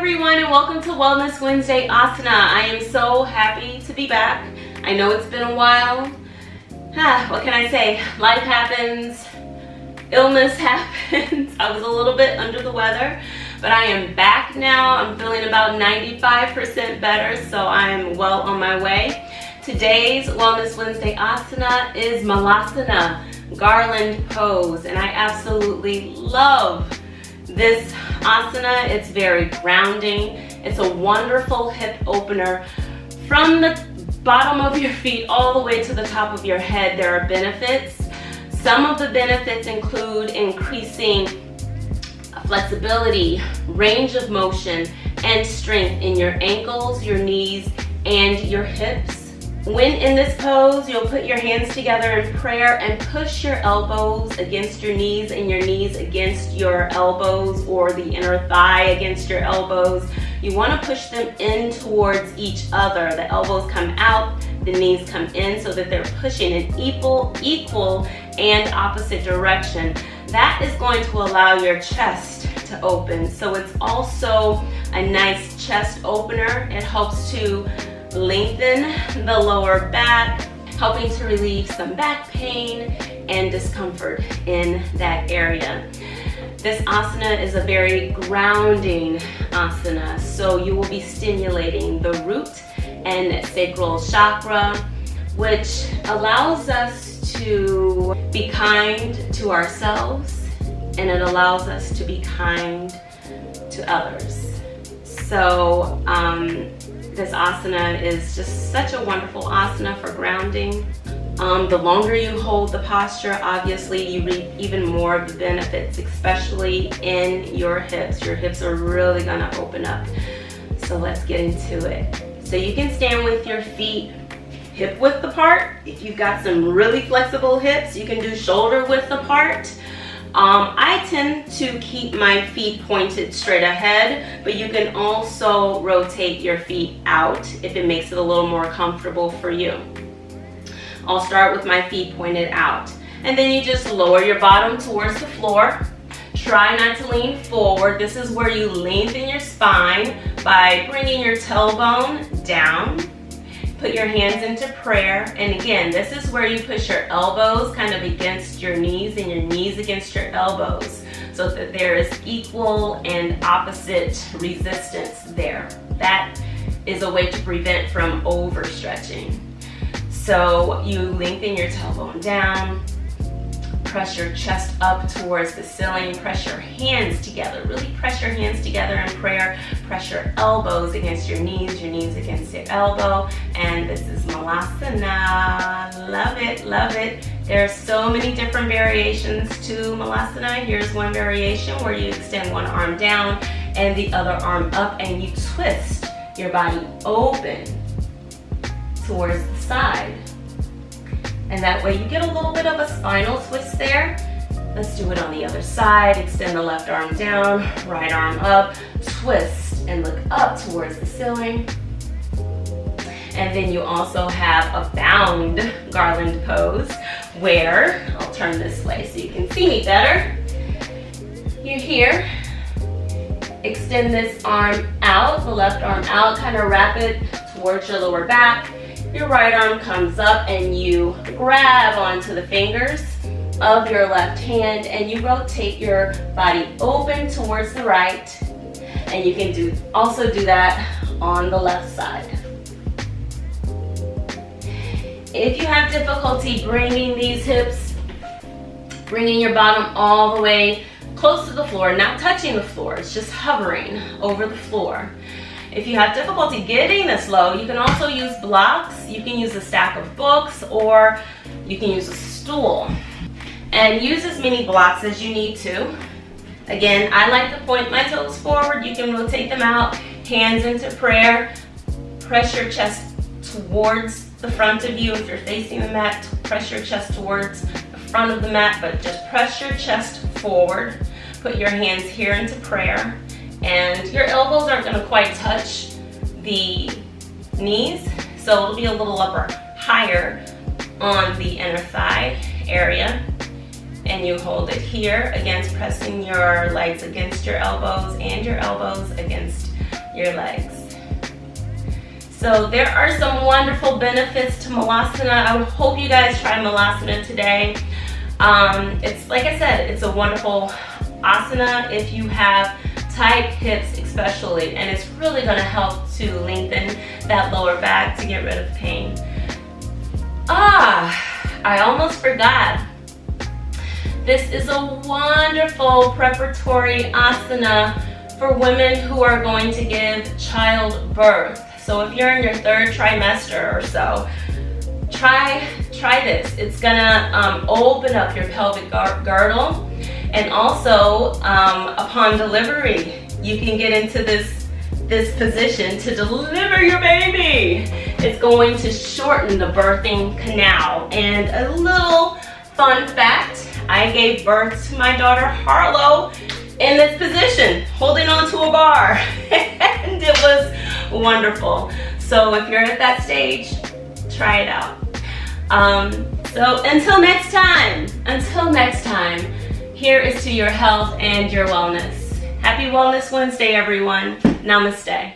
everyone, and welcome to Wellness Wednesday Asana. I am so happy to be back. I know it's been a while. What can I say? Life happens, illness happens. I was a little bit under the weather, but I am back now. I'm feeling about 95% better, so I am well on my way. Today's Wellness Wednesday Asana is Malasana, Garland pose, and I absolutely love this asana. It's very grounding. It's a wonderful hip opener. From the bottom of your feet all the way to the top of your head, there are benefits. Some of the benefits include increasing flexibility, range of motion, and strength in your ankles, your knees, and your hips. When in this pose, you'll put your hands together in prayer and push your elbows against your knees and your knees against your elbows, or the inner thigh against your elbows. You want to push them in towards each other. The elbows come out, the knees come in, so that they're pushing in equal and opposite direction. That is going to allow your chest to open. So it's also a nice chest opener. It helps to lengthen the lower back, helping to relieve some back pain and discomfort in that area. This asana is a very grounding asana, so you will be stimulating the root and sacral chakra, which allows us to be kind to ourselves, and it allows us to be kind to others. So this asana is just such a wonderful asana for grounding. The longer you hold the posture, obviously you reap even more of the benefits, especially in your hips. Your hips are really gonna open up. So let's get into it. So you can stand with your feet hip width apart. If you've got some really flexible hips, you can do shoulder width apart. I tend to keep my feet pointed straight ahead, but you can also rotate your feet out if it makes it a little more comfortable for you. I'll start with my feet pointed out, and then you just lower your bottom towards the floor. Try not to lean forward. This is where you lengthen your spine by bringing your tailbone down. Put your hands into prayer, and again, this is where you push your elbows kind of against your knees and your knees against your elbows, so that there is equal and opposite resistance there. That is a way to prevent from overstretching. So you lengthen your tailbone down, press your chest up towards the ceiling, press your hands together, really press your hands together in prayer, press your elbows against your knees against your elbow, and this is Malasana. Love it, love it. There are so many different variations to Malasana. Here's one variation where you extend one arm down and the other arm up, and you twist your body open towards the side. And that way you get a little bit of a spinal twist there. Let's do it on the other side. Extend the left arm down, right arm up, twist and look up towards the ceiling. And then you also have a bound garland pose where, I'll turn this way so you can see me better. You're here. Extend this arm out, the left arm out, kind of wrap it towards your lower back. Your right arm comes up and you grab onto the fingers of your left hand, and you rotate your body open towards the right, and you can also do that on the left side. If you have difficulty bringing these hips, bringing your bottom all the way close to the floor, not touching the floor, it's just hovering over the floor. If you have difficulty getting this low, you can also use blocks. You can use a stack of books, or you can use a stool. And use as many blocks as you need to. Again, I like to point my toes forward. You can rotate them out, hands into prayer. Press your chest towards the front of you. If you're facing the mat, press your chest towards the front of the mat, but just press your chest forward. Put your hands here into prayer. And your elbows aren't going to quite touch the knees, so it'll be a little higher on the inner thigh area. And you hold it here against pressing your legs against your elbows and your elbows against your legs. So there are some wonderful benefits to Malasana. I hope you guys try Malasana today. It's like I said, it's a wonderful asana if you have tight hips especially, and it's really going to help to lengthen that lower back to get rid of pain. I almost forgot. This is a wonderful preparatory asana for women who are going to give childbirth. So if you're in your 3rd trimester or so, try this. It's gonna open up your pelvic girdle, and also upon delivery, you can get into this position to deliver your baby. It's going to shorten the birthing canal. And a little fun fact, I gave birth to my daughter Harlow in this position, holding onto a bar, and it was wonderful. So if you're at that stage, try it out. So until next time, here is to your health and your wellness. Happy Wellness Wednesday, everyone. Namaste.